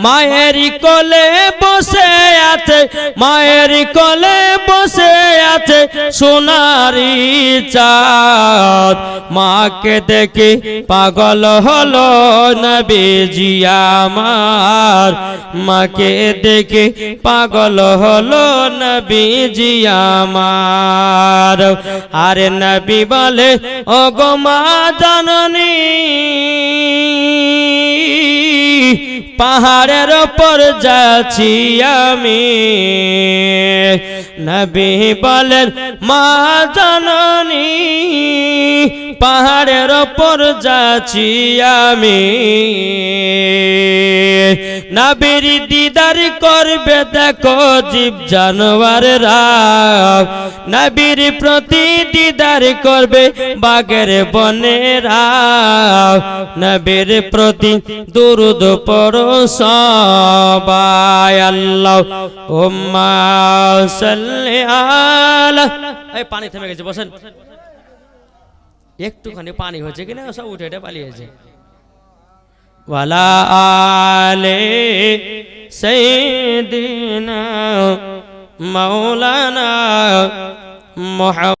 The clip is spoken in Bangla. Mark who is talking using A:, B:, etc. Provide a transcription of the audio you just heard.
A: মায়ের কোলে বসে আছে, মায়ের কোলে বসে আছে সোনারি চাঁদ। মাকে দেখে পাগল হলো নবীজি আমার, মাকে দেখে পাগল হলো নবীজি আমার। আরে নবী বলে ও গো মা জননী, পাহাড়ের ওপর যাচ্ছি আমি। নবী বলেন মা জননী, পাহাড়ের ওপর যাচ্ছি আমি। নবীর দিদার করবে দেখো জীব জানোয়াররা, নবীর প্রতি দিদার করবে বাগের বনেরা। নবীর প্রতি দুরূদ পড়ো সবাই, আল্লাহুম্মা সাল্লি আলা। এই পানি থেমে গেছে, বসেন। একটুখানি পানি হয়েছে কিনা সব উঠে উঠে পালিয়েছে। ওয়ালা আলে সাইয়্যিদিনা মাওলানা মুহাম্মদ।